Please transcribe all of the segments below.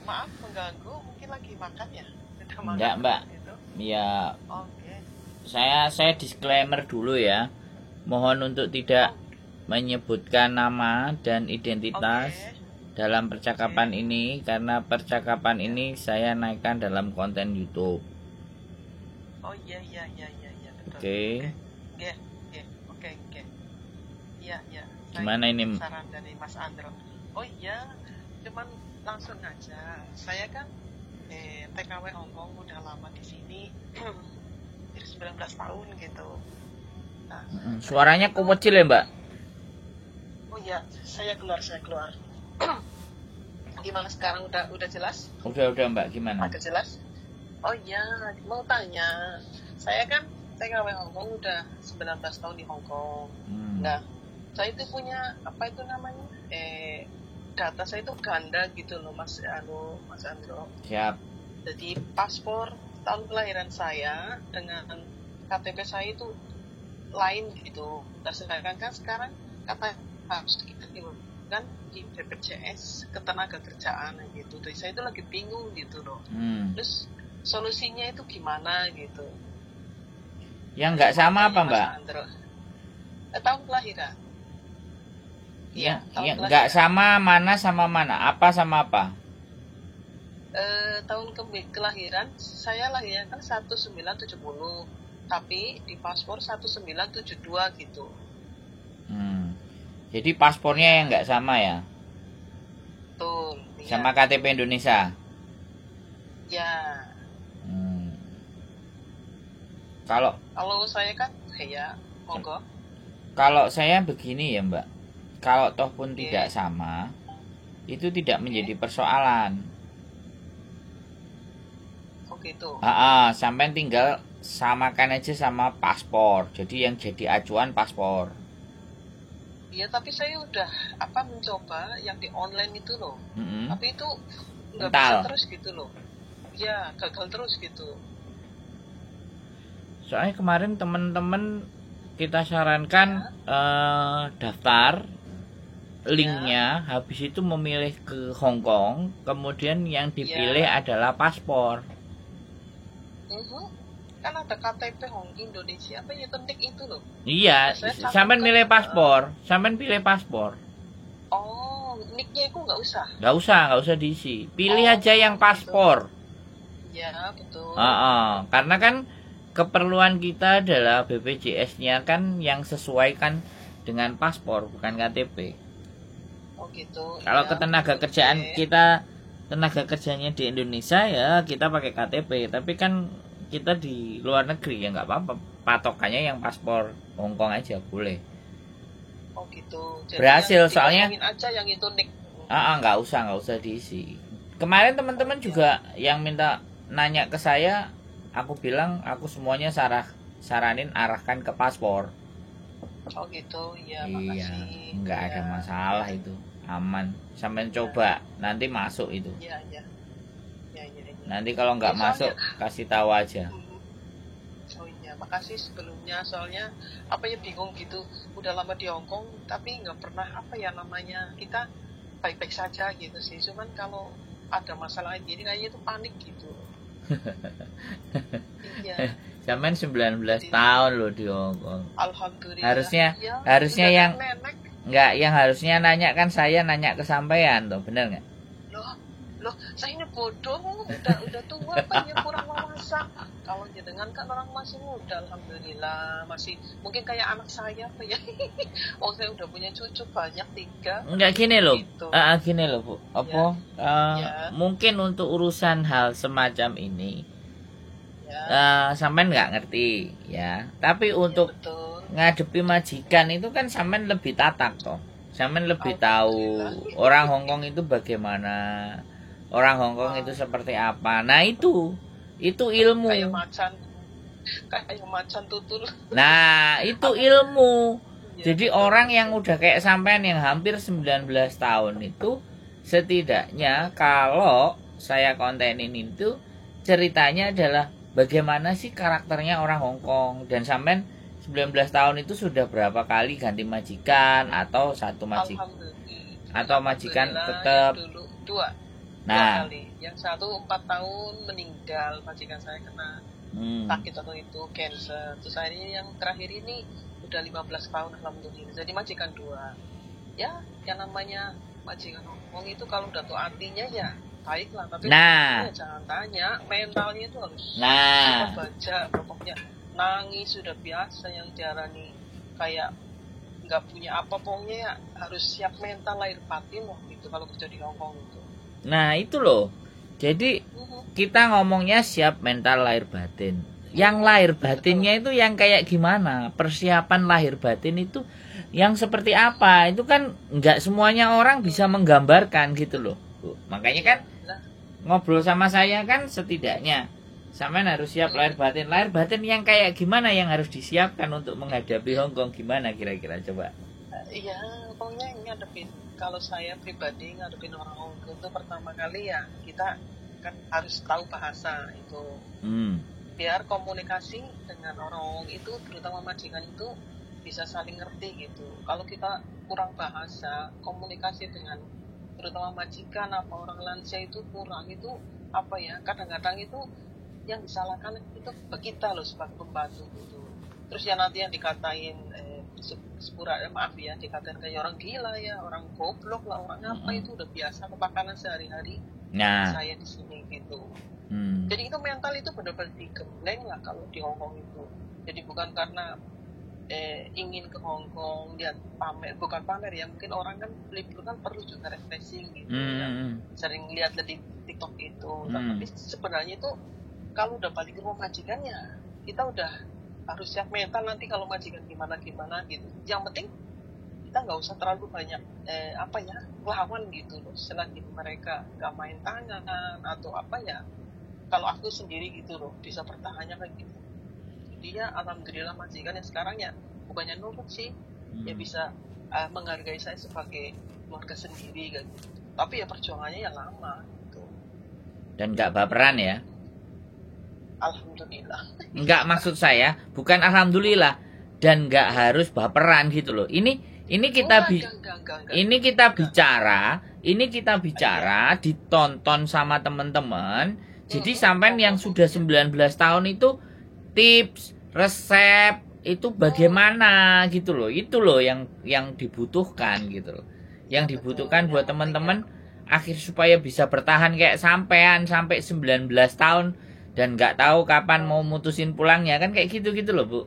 Maaf mengganggu, mungkin lagi makan ya? Udah makan Enggak, Mbak. gitu. Ya, Oke. saya disclaimer dulu ya. Mohon untuk tidak menyebutkan nama dan identitas dalam percakapan ini, karena percakapan ini saya naikkan dalam konten YouTube. Oh iya betul. Oke. Oke. Iya. Gimana ini? Saran dari Mas Andro. Oh iya, cuman langsung aja. Saya kan TKW Hongkong udah lama di sini. 19 tahun gitu. Nah, suaranya kok kecil ya, Mbak? oh iya, saya keluar. Gimana sekarang, udah jelas? Udah Mbak, gimana? Agak jelas? Oh iya, mau tanya. Saya kan TKW Hongkong udah 19 tahun di Hongkong. Nah, saya itu punya apa itu namanya? Data saya itu ganda gitu loh, Mas Andro. Siap. Jadi paspor tahun kelahiran saya dengan KTP saya itu lain gitu. Nah, sedangkan kan sekarang kata harus kita kan di BPJS ketenaga kerjaan gitu. Jadi saya itu lagi bingung gitu loh. Terus solusinya itu gimana gitu? Yang nggak sama apa, Mbak? Tahun kelahiran. Yang nggak sama mana sama mana? Apa sama apa? Tahun kelahiran saya lahirnya kan 1970, tapi di paspor 1972 gitu. Jadi paspornya yang nggak sama ya? Betul. Sama KTP Indonesia? Ya. Kalau saya kan ya monggo. Kalau saya begini ya, Mbak. Kalau toh pun tidak sama, itu tidak menjadi persoalan. Gitu. Sampai tinggal samakan aja sama paspor. Jadi yang jadi acuan paspor. Iya, tapi saya udah mencoba yang di online itu loh. Tapi itu nggak bisa terus gitu loh. Ya, gagal terus gitu. Soalnya kemarin teman-teman kita sarankan daftar linknya, habis itu memilih ke Hongkong, kemudian yang dipilih adalah paspor. Kan ada KTP Indonesia apa ya, penting itu loh. Iya, sampean milih paspor, sampean pilih paspor. Oh, nicknya itu nggak usah. Nggak usah diisi. Pilih aja yang paspor. Ya betul. Karena kan keperluan kita adalah BPJS-nya kan yang sesuai kan dengan paspor, bukan KTP. Oh gitu. Kalau ketenaga kerjaan kita, tenaga kerjanya di Indonesia ya kita pakai KTP, tapi kan kita di luar negeri ya nggak apa-apa, patokannya yang paspor Hongkong aja boleh. Oh gitu. Jadi berhasil soalnya aja yang itu nick. nggak usah diisi. Kemarin teman-teman juga yang minta nanya ke saya, aku bilang aku semuanya saranin arahkan ke paspor. Oh gitu. Iya, makasih. Nggak ada masalah itu, aman. Sampai coba nanti masuk itu. Iya. Nanti kalau nggak masuk kasih tahu aja. Oh iya, makasih sebelumnya. Soalnya bingung gitu. Udah lama di Hongkong tapi nggak pernah kita baik-baik saja gitu sih. Cuman kalau ada masalah jadi kayaknya itu panik gitu. Iya. Sampai 19 tahun loh di Hongkong. Alhamdulillah. Harusnya yang harusnya nanya kan saya nanya ke sampean tuh, bener nggak? Loh, saya ini bodoh, udah tua apa ya, kurang wawasan. Kalau jenengan kan orang masih muda, alhamdulillah, masih mungkin kayak anak saya apa ya. Saya udah punya cucu banyak 3. Enggak gini loh. Gitu. Gini loh, Bu. Mungkin untuk urusan hal semacam ini sampean nggak ngerti ya. Tapi untuk ngadepi majikan itu kan sampean lebih tatak toh. Sampean lebih tahu orang Hongkong itu bagaimana. Orang Hongkong itu seperti apa. Nah itu ilmu. Kayak macan tutul. Nah itu ilmu. Jadi orang yang udah kayak sampean yang hampir 19 tahun itu, setidaknya kalau saya kontenin itu ceritanya adalah bagaimana sih karakternya orang Hongkong. Dan sampean 19 tahun itu sudah berapa kali ganti majikan atau satu majikan, atau majikan tetap? Nah, kali. Yang satu 4 tahun meninggal, majikan saya kena sakit atau itu cancer. Terus akhirnya yang terakhir ini udah 15 tahun alhamdulillah. Jadi majikan 2. Ya, yang namanya majikan ngomong itu kalau udah tahu artinya ya baiklah, tapi ya jangan tanya, mentalnya itu harus baca, pokoknya nangis sudah biasa yang diarani kayak nggak punya apa, pokoknya ya harus siap mental lahir batin loh gitu kalau kerja di Hongkong itu. Nah itu loh, jadi kita ngomongnya siap mental lahir batin. Yang lahir batinnya itu yang kayak gimana? Persiapan lahir batin itu yang seperti apa? Itu kan nggak semuanya orang bisa menggambarkan gitu loh. Makanya kan ngobrol sama saya kan setidaknya sampean harus siap lahir batin. Lahir batin yang kayak gimana yang harus disiapkan untuk menghadapi Hongkong, gimana kira-kira coba? Iya, pokoknya ngadepin, kalau saya pribadi ngadepin orang Hongkong itu pertama kali ya kita kan harus tahu bahasa itu. Biar komunikasi dengan orang itu, terutama majikan itu bisa saling ngerti gitu. Kalau kita kurang bahasa, komunikasi dengan terutama majikan apa orang lansia itu kurang, itu apa ya, kadang-kadang itu yang disalahkan itu kita loh sebagai pembantu gitu. Terus ya nanti yang dikatain maaf ya, dikatain kayak orang gila ya, orang goblok lah, orang apa, itu udah biasa kepakanan sehari-hari saya di sini gitu. Jadi itu mental itu benar-benar digembleng lah kalau di Hongkong itu. Jadi bukan karena ingin ke Hongkong lihat pamer, bukan pamer ya, mungkin orang kan libur kan perlu juga refreshing gitu ya. Sering lihat di TikTok itu, tapi sebenarnya itu kalau udah balik ke rumah majikannya kita udah harus siap mental nanti kalau majikan gimana gitu. Yang penting kita nggak usah terlalu banyak lawan gitu loh, selagi mereka nggak main tangan atau apa ya. Kalau aku sendiri gitu loh bisa bertahannya kayak gitu. Dia alhamdulillah majikan yang sekarang ya bukannya nurut sih, ya bisa menghargai saya sebagai keluarga sendiri kan. Tapi ya perjuangannya ya lama gitu. Dan nggak baperan ya? Alhamdulillah. Nggak, maksud saya bukan alhamdulillah dan nggak harus baperan gitu loh. Ini kita bicara ditonton sama teman-teman. Jadi sampean yang sudah 19 tahun itu tips, resep itu bagaimana gitu loh. Itu loh yang dibutuhkan gitu loh. Yang dibutuhkan buat teman-teman akhir supaya bisa bertahan kayak sampean sampai 19 tahun dan nggak tahu kapan mau mutusin pulangnya kan kayak gitu loh, Bu.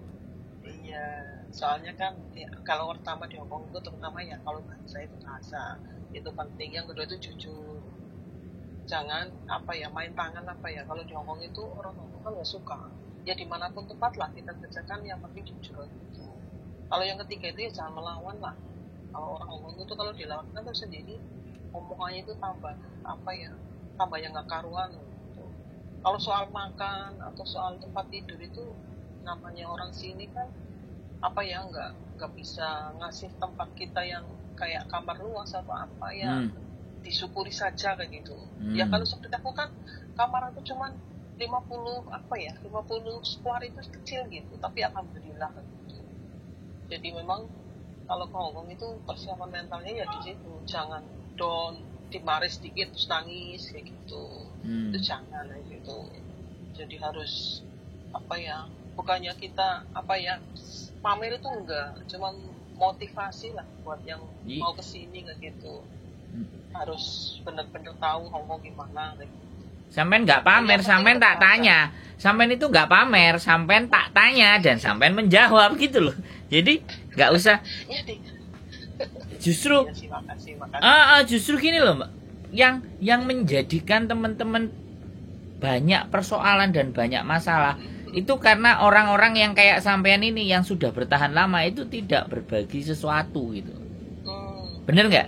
Iya, soalnya kan ya, kalau pertama di Hongkong itu terutama ya kalau bahasa itu bahasa itu penting. Yang kedua itu jujur. Jangan main tangan kalau di Hongkong itu orang Hongkong kan nggak suka. Ya dimanapun tempat lah kita kerjakan yang penting jujur gitu. Kalau yang ketiga itu ya jangan melawan lah. Kalau orang Hongkong itu kalau dilawan kan sendiri omongannya itu tambah yang nggak karuan gitu. Kalau soal makan atau soal tempat tidur itu namanya orang sini kan nggak bisa ngasih tempat kita yang kayak kamar luas atau disyukuri saja kayak gitu. Ya kalau seperti aku kan kamar aku cuman 50 square itu kecil gitu, tapi alhamdulillah gitu. Jadi memang kalau ke Hongkong itu persiapan mentalnya ya di situ, jangan down, dimarahi sedikit terus nangis kayak gitu. Itu jangan kayak gitu. Jadi harus bukannya kita pamer itu enggak, cuma motivasi lah buat yang mau kesini kayak gitu. Harus benar-benar tahu Hongkong gimana kayak gitu. Sampean nggak pamer, sampean tak tanya. Sampean itu nggak pamer, sampean tak tanya dan sampean menjawab gitu loh. Jadi nggak usah. Justru, justru gini loh, Mbak. Yang menjadikan teman-teman banyak persoalan dan banyak masalah itu karena orang-orang yang kayak sampean ini yang sudah bertahan lama itu tidak berbagi sesuatu gitu. Bener nggak?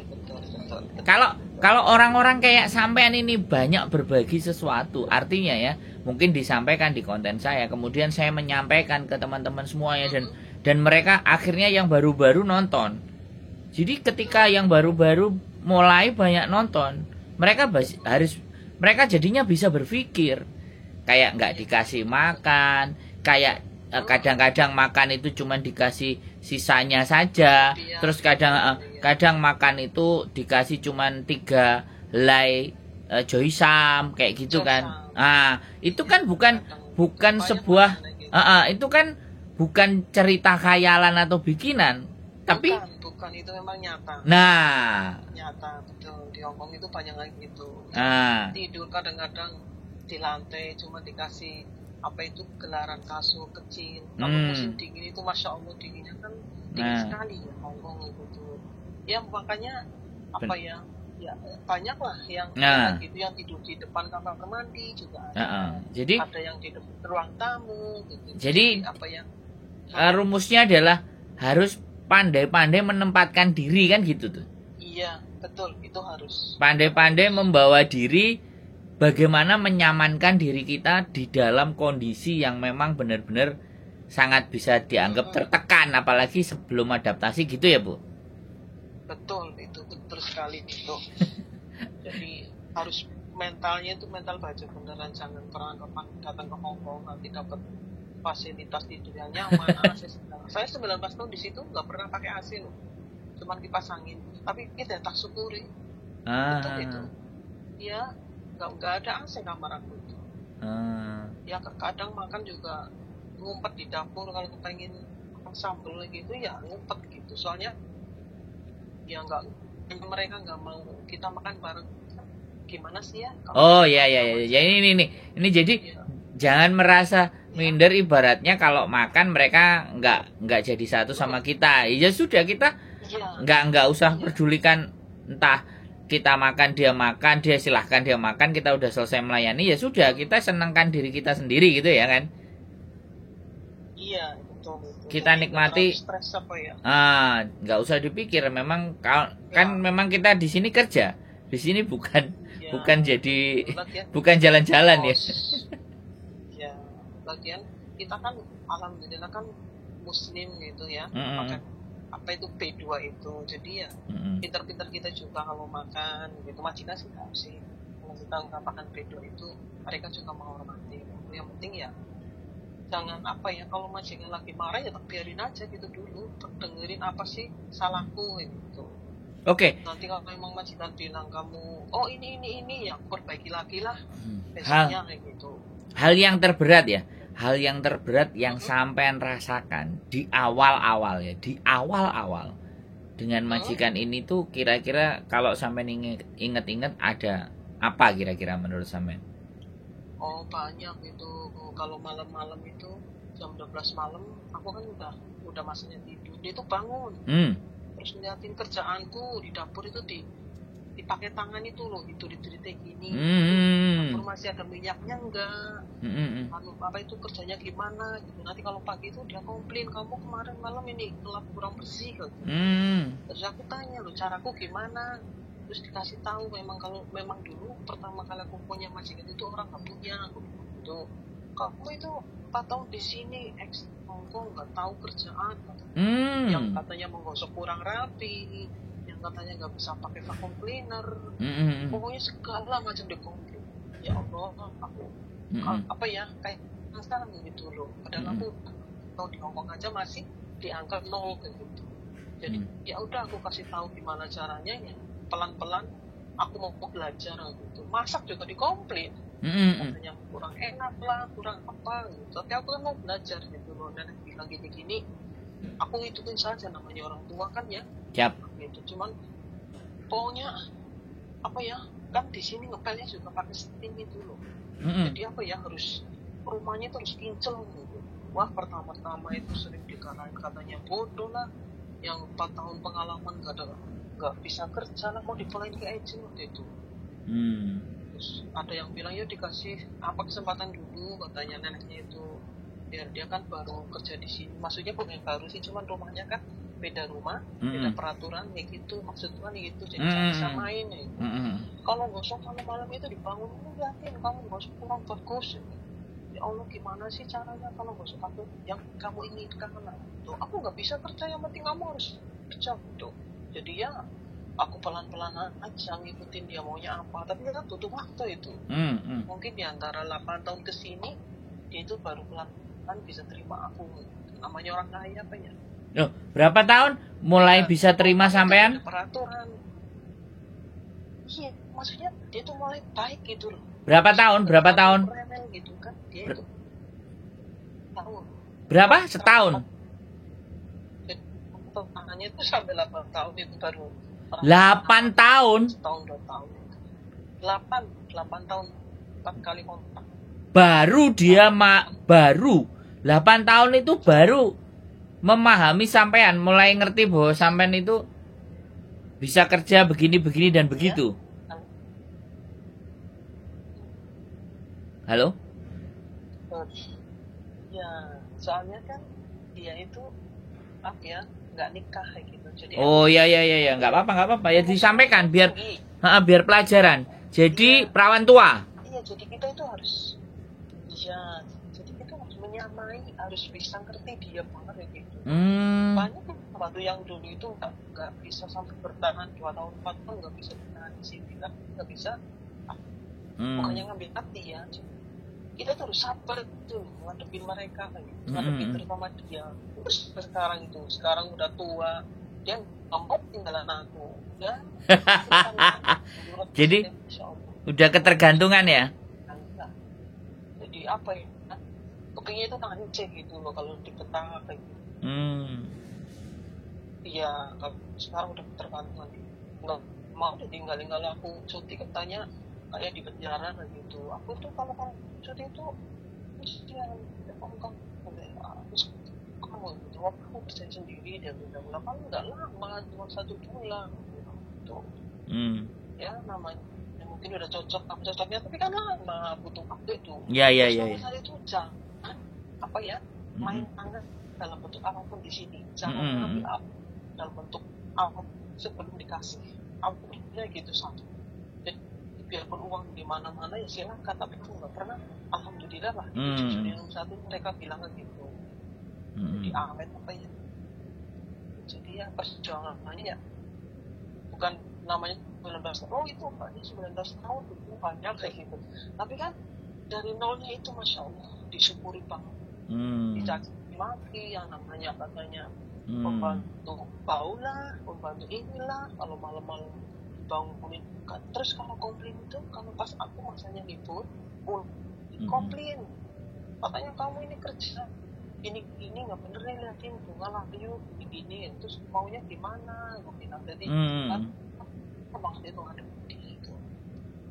Kalau orang-orang kayak sampean ini banyak berbagi sesuatu, artinya ya mungkin disampaikan di konten saya, kemudian saya menyampaikan ke teman-teman semuanya dan mereka akhirnya yang baru-baru nonton. Jadi ketika yang baru-baru mulai banyak nonton, mereka jadinya bisa berpikir kayak nggak dikasih makan, kayak kadang-kadang makan itu cuma dikasih sisanya saja, terus kadang makan itu dikasih cuma 3 helai Joysam kayak gitu kan. Itu kan bukan sebuah itu kan bukan cerita khayalan atau bikinan, tapi bukan itu memang nyata. Nyata betul, di Hongkong itu banyak lagi gitu. Tidur kadang-kadang di lantai cuma dikasih apa itu gelaran kasur kecil. Kalau musim dingin itu masya Allah dinginnya kan dingin sekali ya Hongkong itu. Ya makanya apa ya banyak lah yang gitu yang tidur di depan kamar mandi juga ada. Jadi ada yang di ruang tamu gitu. Jadi apa ya rumusnya adalah harus pandai-pandai menempatkan diri kan gitu tuh. Iya betul, itu harus pandai-pandai membawa diri, bagaimana menyamankan diri kita di dalam kondisi yang memang benar-benar sangat bisa dianggap tertekan, apalagi sebelum adaptasi gitu ya Bu. Betul, itu betul sekali itu. Jadi harus mentalnya itu mental baja beneran, jangan pernah datang ke Hongkong nanti dapat fasilitas tidur yang nyaman. Saya 19 tahun di situ nggak pernah pakai AC loh, cuman kipas angin, tapi kita tak syukuri. Betul itu. Ya nggak ada AC kamar aku itu. Ya kadang makan juga ngumpet di dapur kalau kepengen sambel gitu ya ngumpet gitu, soalnya ya mereka nggak mau kita makan bareng, gimana sih ya? Ya ini jadi jangan merasa minder, ibaratnya kalau makan mereka nggak jadi satu sama kita. Ya sudah, kita nggak usah pedulikan, entah kita makan dia silahkan dia makan, kita udah selesai melayani, ya sudah, kita senangkan diri kita sendiri gitu ya kan. Iya betul. Kita nikmati, nggak usah dipikir. Memang kan memang kita di sini kerja, di sini bukan jadi bukan jalan-jalan ya. Ya bagian kita kan alhamdulillah kan muslim gitu ya, makan apa itu B2 itu, jadi ya pintar-pintar kita juga kalau makan gitu. Majikan sih nggak sih, kalau kita nggak makan B2 itu mereka juga menghormati. Yang penting ya jangan apa ya, kalau majikan lagi marah ya tak biarin aja gitu dulu, dengerin apa sih salahku gitu. Oke. Nanti kalau memang majikan bilang kamu ini ya perbaiki lagi lah besoknya kayak gitu. Hal yang terberat yang sampean rasakan di awal-awal ya, dengan majikan ini tuh kira-kira kalau sampean inget-inget ada apa kira-kira menurut sampean? Banyak itu. Kalau malam-malam itu jam 12 malam aku kan udah masanya tidur, dia tuh bangun terus ngeliatin kerjaanku di dapur itu dipakai tangan itu loh, itu kayak gini. Dapur masih ada minyaknya enggak, apa itu kerjanya gimana gitu. Nanti kalau pagi itu dia komplain, kamu kemarin malam ini kurang bersih gitu. Terus aku tanya loh caraku gimana, terus dikasih tahu memang dulu pertama kali aku punya majikan itu orang nggak punya gitu. Kamu itu 4 tahun di sini Hongkong nggak tahu kerjaan, yang katanya menggosok kurang rapi, yang katanya nggak bisa pakai vacuum cleaner, pokoknya segala macam dikomplain. Ya Allah, aku apa ya kayak sekarang gitu loh. Padahal aku tahu di Hongkong aja masih diangkat 0 kayak gitu. Jadi ya udah aku kasih tahu gimana caranya ya, pelan-pelan aku mau belajar gitu. Masak juga dikomplain, katanya kurang enak lah, kurang apa gitu. Tapi aku kan mau belajar gitu loh. Nenek bilang gini-gini, aku ngikutin saja, namanya orang tua kan ya. Gitu. Cuman pokoknya apa ya, kan di sini ngepelnya juga pakai steam itu loh. Jadi apa ya, harus rumahnya terus kincel gitu. Wah pertama-tama itu sering dikatakan katanya bodoh lah, yang 4 tahun pengalaman nggak bisa kerja lah, mau dipelain ke agent waktu itu. Terus ada yang bilang ya dikasih kesempatan dulu, katanya neneknya itu, biar dia kan baru kerja di sini. Maksudnya bukan baru sih, cuman rumahnya kan beda rumah, beda peraturan kayak gitu, maksudnya gitu, jadi jangan bisa main ya. Kalau gosok malam-malam itu dibangun, yakin kamu gosok kurang bagus. Ya Allah gimana sih caranya kalau gosok aku yang kamu inginkan gitu. Aku nggak bisa kerja, yang penting kamu harus kerja gitu. Jadi ya aku pelan-pelan aja ngikutin dia maunya apa, tapi kan butuh waktu itu. Mungkin di antara 8 tahun ke sini dia itu baru pelan-pelan bisa terima aku. Namanya orang kaya apa ya. Loh, berapa tahun mulai bisa terima sampean? Peraturan. Iya, maksudnya dia tuh mulai baik gitu loh. Berapa tahun? Gitu kan, dia itu tahun. Berapa? Setahun? Tangannya itu sampai 8 tahun itu baru. 8 tahun? Setahun 2 tahun. 8 tahun 4 kali kontak. Baru dia baru 8 tahun itu baru memahami sampean, mulai ngerti bahwa sampean itu bisa kerja begini dan begitu. Halo? Ya, soalnya kan dia itu apa ya, nggak nikah kayak gitu. Jadi oh ya, nggak apa-apa ya, disampaikan biar pelajaran. Jadi perawan tua. Iya, jadi kita itu harus menyamai, harus bisa ngerti dia banget gitu. Banyak waktu yang dulu itu nggak bisa sampai bertahan 2 tahun 4 tahun, nggak bisa bertahan di sini, nggak bisa. Bukannya ngambil hati ya, kita tuh harus sabar tuh ngadepin mereka kayak gitu, ngadepin terutama dia. Terus sekarang udah tua, dia nggak mau tinggalan aku ya. Jadi udah ketergantungan ya. Jadi apa ya, kepingin itu tangan cek gitu loh kalau di petang kayak gitu. Iya, kalau sekarang udah ketergantungan, nggak mau ditinggalin. Kalau aku cuti katanya kayak di penjara kayak gitu. Aku tuh kalau cuti itu mesti yang kamu jawab, aku bisa sendiri. Dia bilang kan nggak lama, cuma 1 bulan gitu. Ya namanya mungkin udah cocoknya, tapi kan lama, butuh waktu itu. Iya. Saat itu jangan apa ya, main tangan dalam bentuk apapun di sini. Jangan mengambil apa dalam bentuk apa sebelum dikasih. Apapun gitu satu. Jadi biarpun uang di mana-mana ya silakan, tapi aku nggak pernah, alhamdulillah lah. Jadi yang satu mereka bilang gitu. Jadi amet apa ya. Jadi ya perjuangannya ya bukan namanya 19 tahun, oh itu banyak 19 tahun itu banyak kayak gitu. Tapi kan dari nolnya itu masya Allah disyukuri banget. Dicaci maki yang namanya katanya pembantu baulah, pembantu inilah, kalau malam-malam bangunin kan. Terus kalau komplain itu kalau pas aku masanya libur komplain, katanya kamu ini kerja ini nggak bener nih, liatin bunga layu begini, terus maunya gimana gue bilang. Jadi kan maksud itu ada gitu,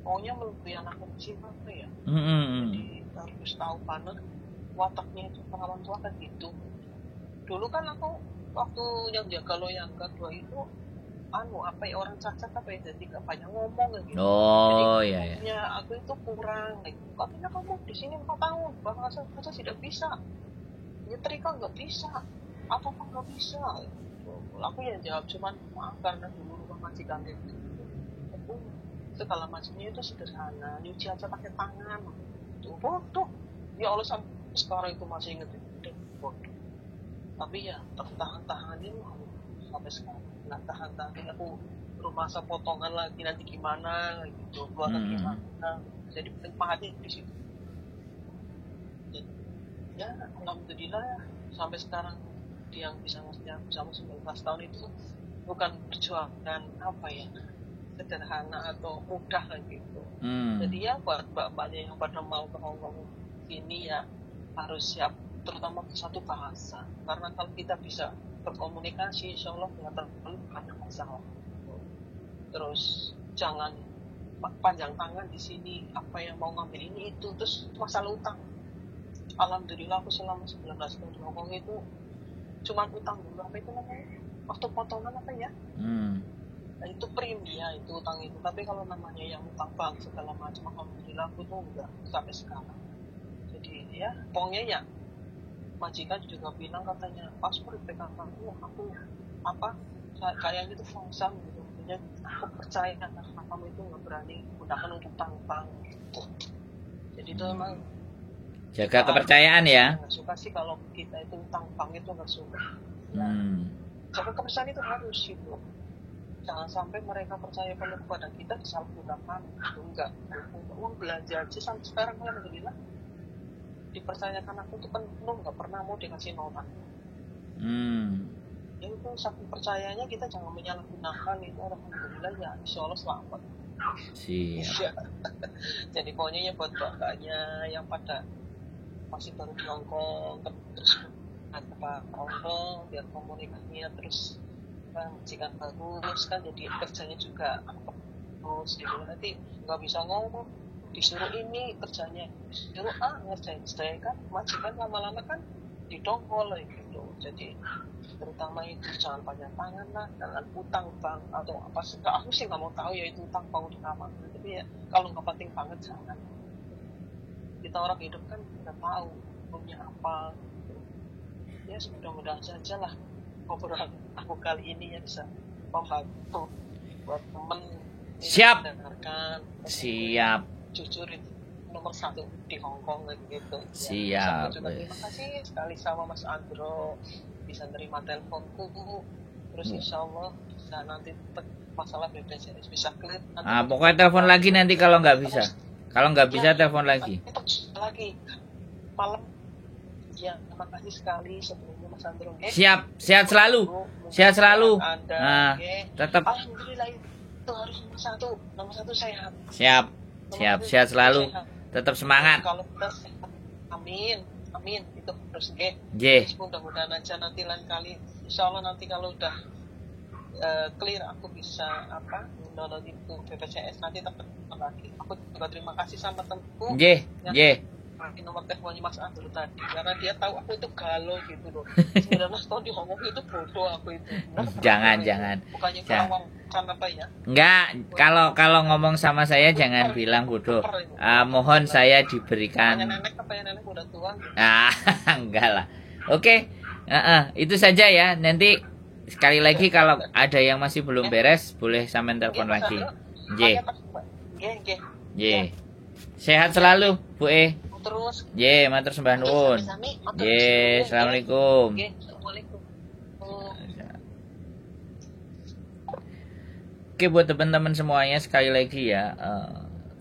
maunya melebihi anak kecil apa ya. Jadi harus tahu banget wataknya itu perawan tua kan gitu. Dulu kan aku waktu yang jaga lo yang kedua itu apa ya, orang cacat apa ya, jadi gak banyak ngomong gitu. Jadi iya. Aku itu kurang gitu. Katanya kamu di sini 4 tahun bahasa tidak bisa, nyetrika nggak bisa, apa nggak bisa gitu. Aku yang jawab cuman maaf karena dulu rumah majikan itu segala macamnya itu sederhana, nyuci aja pakai tangan itu bodoh ya Allah, sampai sekarang itu masih inget itu bodoh. Tapi ya tahan-tahanin sampai sekarang. Nah tahan-tahanin aku rumah potongan lagi nanti gimana gitu, keluarga gimana, jadi menikmati di situ. Ya alhamdulillah sampai sekarang dia yang bisa ngasih aku sama 19 tahun itu bukan perjuangan apa ya, sederhana atau mudah kan gitu. Jadi ya buat mbak-mbaknya yang pada mau ke Hongkong ini ya harus siap, terutama satu bahasa, karena kalau kita bisa berkomunikasi insya Allah nggak terlalu banyak masalah. Terus jangan panjang tangan di sini, apa yang mau ngambil ini itu. Terus masalah utang, alhamdulillah aku selama 19 tahun di Hongkong itu cuma utang dulu apa itu namanya waktu potongan apa ya, nah, itu prim ya itu utang itu. Tapi kalau namanya yang utang bank segala macam, alhamdulillah aku tuh enggak sampai sekarang. Jadi ya pokoknya ya majikan juga bilang katanya paspor pegang aku apa kayaknya itu fungsi gitu. Jadi aku percaya karena kamu itu nggak berani gunakan untuk utang gitu. Jadi itu emang jaga kepercayaan ya. Nggak suka sih kalau kita itu utang bank itu nggak suka. Jaga kepercayaan itu harus gitu. Jangan sampai mereka percaya penuh kepada kita disalahgunakan. Itu enggak. Uang belanja aja sampai sekarang alhamdulillah dipercayakan aku itu penuh, nggak pernah mau dikasih nolak. Itu saking percayanya kita jangan menyalahgunakan itu, alhamdulillah ya insya Allah selamat. Siap. Jadi pokoknya ya buat bapaknya yang pada masih baru di Hongkong, terus apa Hongkong biar komunikasinya terus jika bagus kan, jadi kerjanya juga terus gitu. Nanti nggak bisa ngomong, disuruh ini kerjanya, disuruh ngerjain saya kan majikan lama-lama kan didongkol gitu. Jadi terutama itu jangan banyak tangan lah, jangan utang bang atau apa sih. Aku sih nggak mau tahu ya itu utang bang udah lama, tapi ya kalau nggak penting banget jangan. Kita orang hidup kan nggak tahu punya apa gitu. Ya mudah-mudahan saja lah obrolan aku kali ini ya bisa membantu buat temen. Siap. Mendengarkan. Siap. Jujur itu nomor 1 di Hongkong gitu. Siap. Ya, juga terima kasih sekali sama Mas Andro bisa nerima teleponku. Terus insya Allah bisa nanti masalah BPJS bisa clear. Pokoknya telepon lagi nanti kalau nggak bisa. Kalau nggak bisa telepon lagi. Lagi malam. Ya, terima kasih sekali sebelumnya Mas Andro. Siap, sehat selalu. Sehat selalu. Anda, tetap. Alhamdulillah itu harus nomor satu sehat. Siap, siap, sehat selalu. Tetap semangat. Kalau kita sehat, amin, itu terus mudah-mudahan aja nanti lain kali, insya Allah nanti kalau udah clear aku bisa download itu BPJS nanti teman lagi. Aku juga terima kasih sama temanku. Nomor teleponnya Mas Andro tadi karena dia tahu aku itu galau gitu loh. Sebenarnya kalau ngomong itu bodoh aku itu. Jangan. Bukannya kelawang apa ya? Enggak, kalau ngomong sama saya jangan bilang bodoh. Mohon saya diberikan. Nenek udah tua. Gitu. Enggak lah. Oke. Itu saja ya. Nanti sekali lagi kalau ada yang masih belum beres boleh sampean telepon lagi. Sehat selalu, Bu E. Terus. Matur sembah nuwun. Assalamualaikum. Oke, buat teman-teman semuanya sekali lagi ya,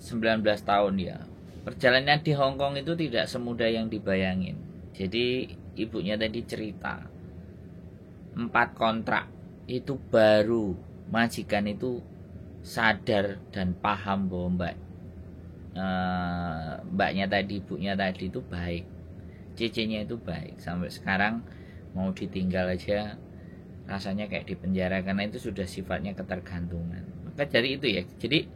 19 tahun ya. Perjalanan di Hongkong itu tidak semudah yang dibayangin. Jadi ibunya tadi cerita 4 kontrak itu baru majikan itu sadar dan paham bahwa mbaknya tadi, ibunya tadi itu baik, cecenya itu baik. Sampai sekarang mau ditinggal aja rasanya kayak di penjara karena itu sudah sifatnya ketergantungan. Maka dari itu ya, jadi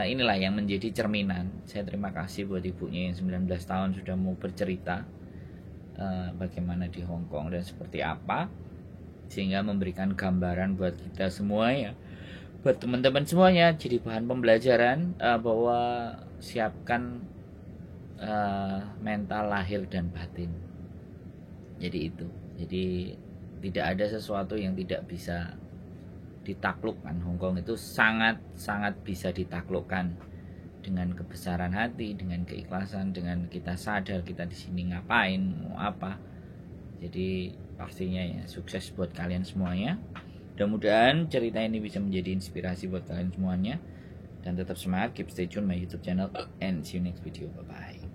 inilah yang menjadi cerminan. Saya terima kasih buat ibunya yang 19 tahun sudah mau bercerita bagaimana di Hongkong dan seperti apa, sehingga memberikan gambaran buat kita semua ya, buat teman-teman semuanya, jadi bahan pembelajaran bahwa siapkan mental lahir dan batin. Jadi itu, jadi tidak ada sesuatu yang tidak bisa ditaklukkan. Hongkong itu sangat bisa ditaklukkan dengan kebesaran hati, dengan keikhlasan, dengan kita sadar kita di sini ngapain, mau apa. Jadi pastinya ya sukses buat kalian semuanya. Mudah-mudahan cerita ini bisa menjadi inspirasi buat kalian semuanya. Dan tetap semangat, keep stay tune my YouTube channel, and see you next video. Bye bye.